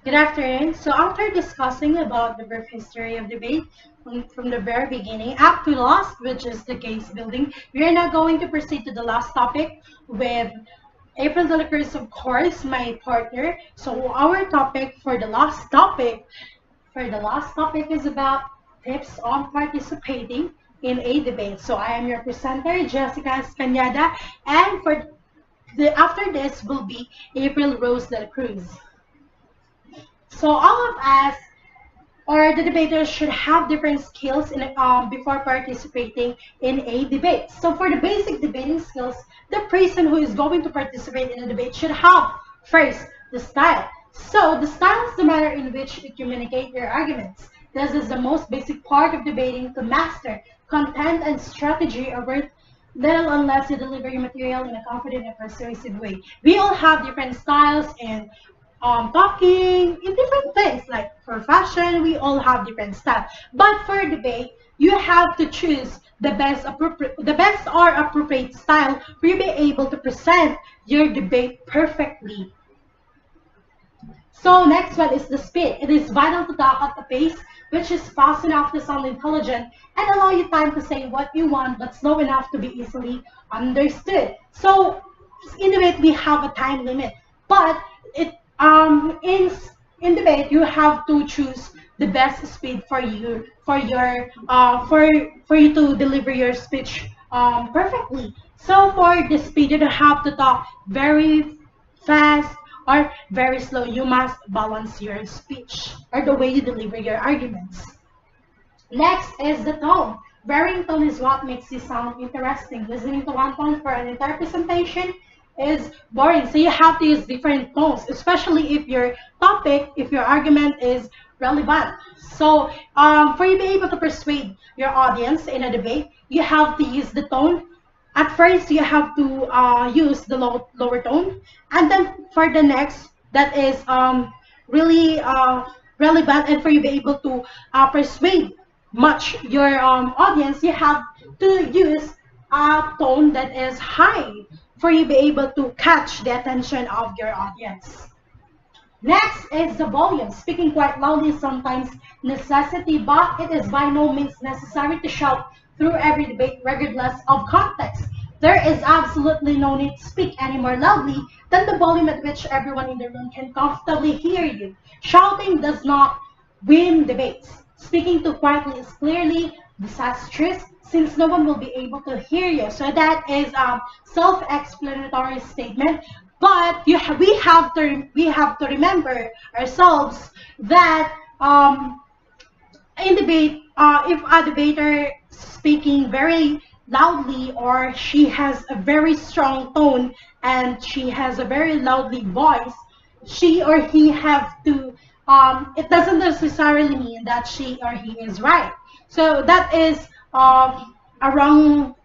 Good afternoon. So after discussing about the brief history of debate from the very beginning up to last, which is the case building, we are now going to proceed to the last topic with April Dela Cruz, of course, my partner. So our topic for the last topic, is about tips on participating in a debate. So I am your presenter, Jessica Escañada, and after this will be April Rose Dela Cruz. So all of us or the debaters should have different skills before participating in a debate. So for the basic debating skills, the person who is going to participate in a debate should have first the style. So the style is the manner in which you communicate your arguments. This is the most basic part of debating to master. Content and strategy are worth little unless you deliver your material in a confident and persuasive way. We all have different styles and talking in different things, like for fashion we all have different styles, but for debate you have to choose the best or appropriate style for you to be able to present your debate perfectly. So next one is the speed. It is vital to talk at a pace which is fast enough to sound intelligent and allow you time to say what you want, but slow enough to be easily understood. So in debate we have a time limit, but in debate you have to choose the best speed for you for you to deliver your speech perfectly. So for the speed, you don't have to talk very fast or very slow. You must balance your speech or the way you deliver your arguments. Next is the tone. Varying tone is what makes you sound interesting. Listening to one tone for an entire presentation is boring. So you have to use different tones, especially if your argument is relevant. So for you to be able to persuade your audience in a debate, you have to use the tone. At first, you have to use the lower tone, and then for the next, that is really relevant, and for you to be able to persuade much your audience, you have to use a tone that is high for you to be able to catch the attention of your audience. Next is the volume. Speaking quite loudly is sometimes necessity, but it is by no means necessary to shout through every debate regardless of context. There is absolutely no need to speak any more loudly than the volume at which everyone in the room can comfortably hear you. Shouting does not win debates. Speaking too quietly is clearly disastrous, since no one will be able to hear you. So that is a self-explanatory statement. But we have to remember ourselves that in debate, if a debater speaking very loudly, or she has a very strong tone and she has a very loudly voice, she or he have to. It doesn't necessarily mean that she or he is right. So that is a wrong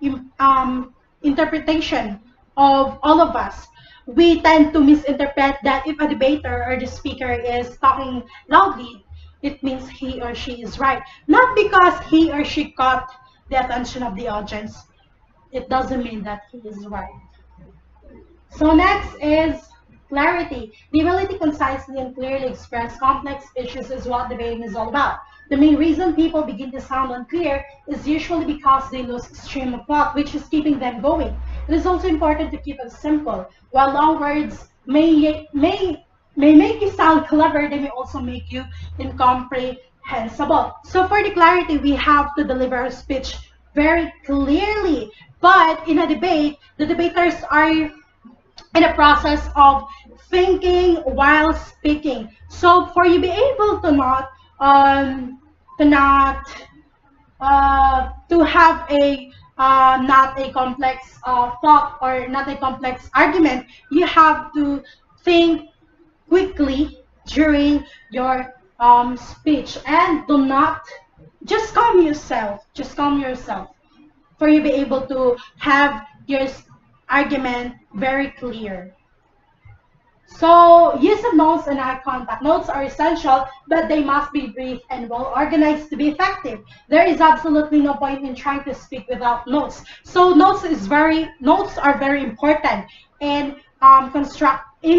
interpretation of all of us. We tend to misinterpret that if a debater or the speaker is talking loudly, it means he or she is right. Not because he or she caught the attention of the audience. It doesn't mean that he is right. So next is clarity. The ability to concisely and clearly express complex issues is what debating is all about. The main reason people begin to sound unclear is usually because they lose stream of thought, which is keeping them going. It is also important to keep it simple. While long words may make you sound clever, they may also make you incomprehensible. So for the clarity, we have to deliver our speech very clearly. But in a debate, the debaters are in a process of thinking while speaking. So for you to be able to have a not a complex thought or not a complex argument, you have to think quickly during your speech, and do not just calm yourself. For you to be able to have your argument very clear. So use of notes and eye contact. Notes are essential, but they must be brief and well organized to be effective. There is absolutely no point in trying to speak without notes. So notes are very important in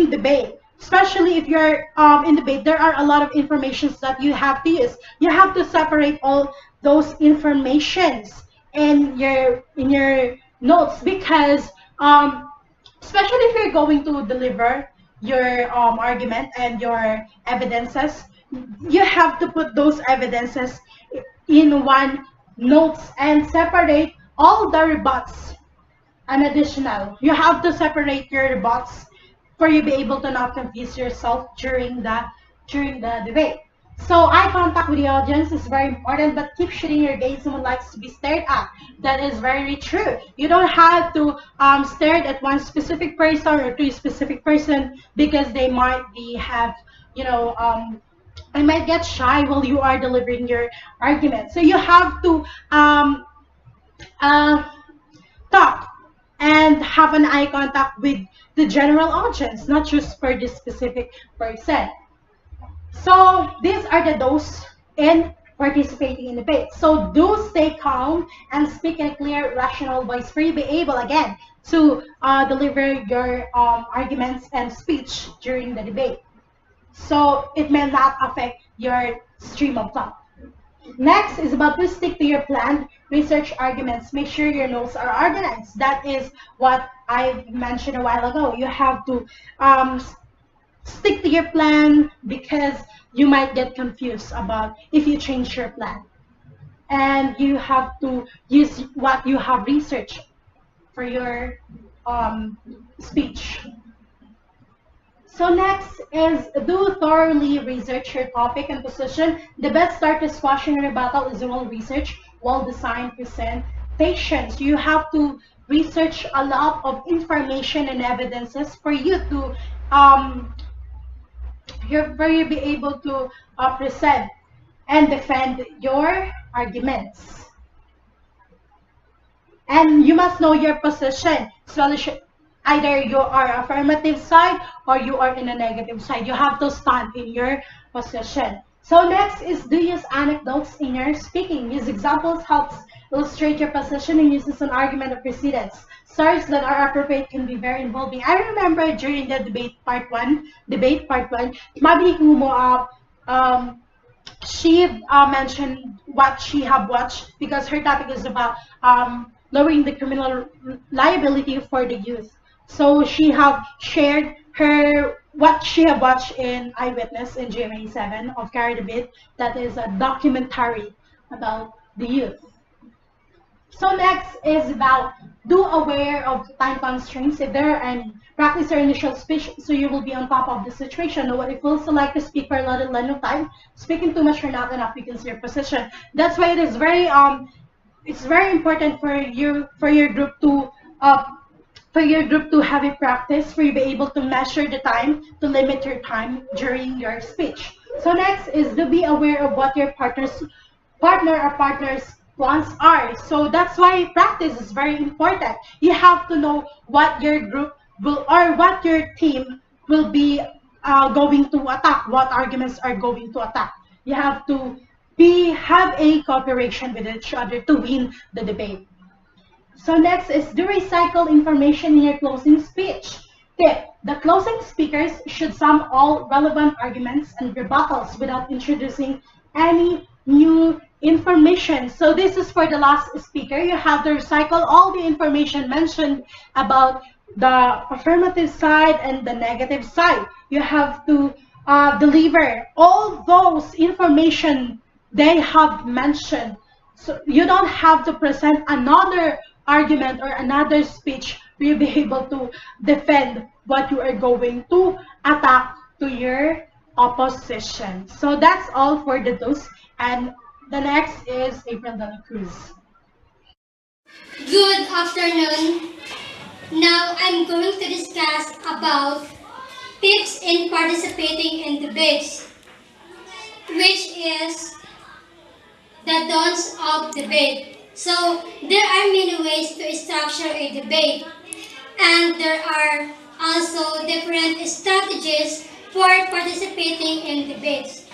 debate. especially if you're in debate, there are a lot of informations that you have to use. You have to separate all those informations in your notes because especially if you're going to deliver your argument and your evidences, you have to put those evidences in one notes and separate all the rebuts and additional. You have to separate your rebuts for you be able to not confuse yourself during the debate. So eye contact with the audience is very important, but keep shooting your gaze. Someone likes to be stared at. That is very true. You don't have to stare at one specific person or to a specific person because they might have, you know, I might get shy while you are delivering your argument. So you have to uh, talk and have an eye contact with the general audience, not just for this specific person. So these are the those in participating in debate. So do stay calm and speak in a clear, rational voice for you to be able again to deliver your arguments and speech during the debate. So it may not affect your stream of thought. Next is about to stick to your planned research arguments. Make sure your notes are organized. That is what I mentioned a while ago. You have to stick to your plan because you might get confused about if you change your plan. And you have to use what you have researched for your speech. So next is do thoroughly research your topic and position. The best start to squashing a rebuttal is well research, well-designed presentations. You have to research a lot of information and evidences for you to be able to present and defend your arguments. And you must know your position. So either you are affirmative side or you are in a negative side. You have to stand in your position. So next is do use anecdotes in your speaking. Use examples helps illustrate your position and uses an argument of precedence. Stories that are appropriate can be very involving. I remember during the debate part one, Mabi Kumo she mentioned what she have watched because her topic is about lowering the criminal liability for the youth. So she have shared her what she have watched in Eyewitness in GMA 7 of Carry the Beat. That is a documentary about the youth. So next is about do aware of time constraints if there are any. Practice your initial speech so you will be on top of the situation. Know what it feels like to speak for a lot of time. Speaking too much or not enough weakens your position. That's why it is very it's very important for your group to have a practice for you to be able to measure the time to limit your time during your speech. So next is to be aware of what your partner or partners plans are. So that's why practice is very important. You have to know what your group will or what your team will be going to attack, what arguments are going to attack. You have to have a cooperation with each other to win the debate. So next is do recycle information in your closing speech. Tip: the closing speakers should sum all relevant arguments and rebuttals without introducing any new information. So this is for the last speaker. You have to recycle all the information mentioned about the affirmative side and the negative side. You have to deliver all those information they have mentioned. So you don't have to present another argument or another speech for you to be able to defend what you are going to attack to your opposition. So that's all for the dose. And the next is April Dela Cruz. Good afternoon. Now I'm going to discuss about tips in participating in debates, which is the dawns of debate. So there are many ways to structure a debate, and there are also different strategies for participating in debates.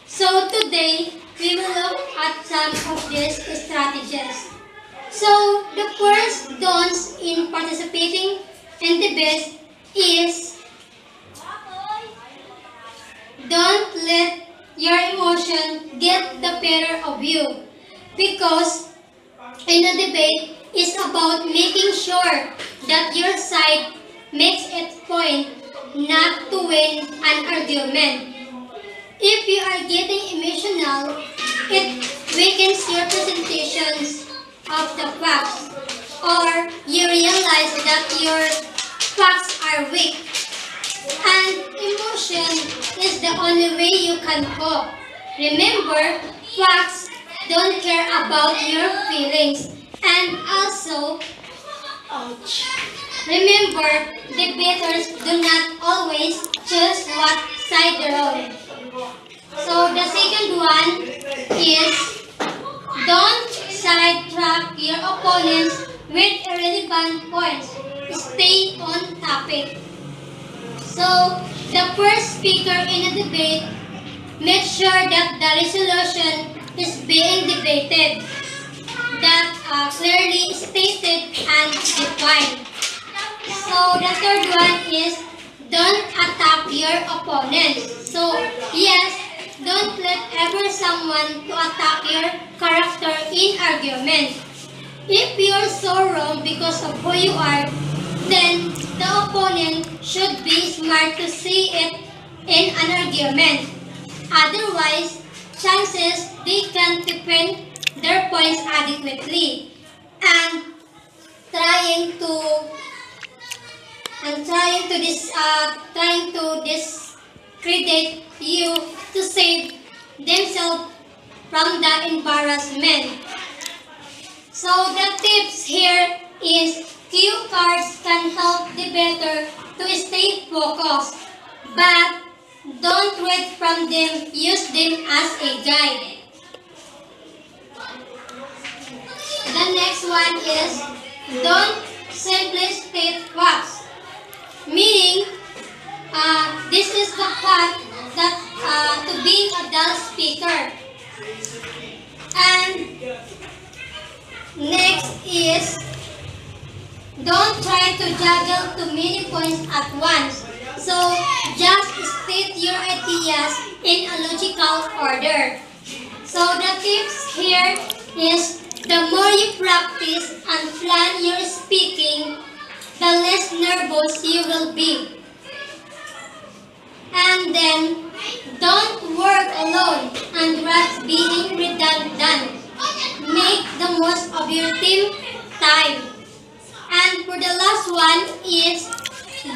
So today we will look at some of these strategies. So the first dawns in participating in debates is let your emotion get the better of you. Because in a debate is about making sure that your side makes its point, not to win an argument. If you are getting emotional, it weakens your presentations of the facts, or you realize that your facts are weak. And emotion is the only way you can cope. Remember, facts don't care about your feelings. And also, remember, debaters do not always choose what side they're on. So the second one is don't sidetrack your opponents with irrelevant points. Stay on topic. So the first speaker in a debate make sure that the resolution is being debated, that clearly stated and defined. So the third one is don't attack your opponent. So yes, don't let ever someone to attack your character in argument. If you're so wrong because of who you are, then the opponent should be smart to see it in an argument. Otherwise, chances they can't defend their points adequately and trying to trying to discredit you to save themselves from the embarrassment. So the tips here is cue cards can help the debater to stay focused, but don't read from them, use them as a guide. The next one is don't simply state facts. Meaning, this is the path that to being a dull speaker. And next is don't try to juggle too many points at once. So just state your ideas in a logical order. So the tips here is the more you practice and plan your speaking, the less nervous you will be. And then, don't work alone and rush being redundant. Make the most of your team time. And for the last one is,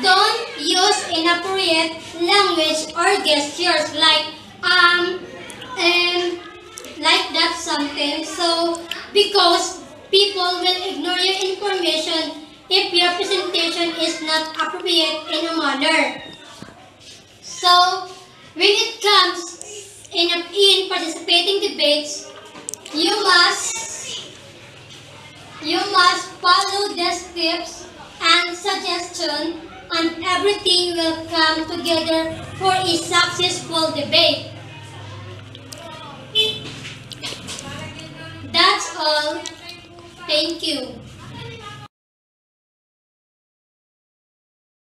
don't use inappropriate language or gestures like and like that something. So, because people will ignore your information if your presentation is not appropriate in a manner. So, when it comes in participating debates, you must follow the steps and suggestions, and everything will come together for a successful debate. That's all. Thank you.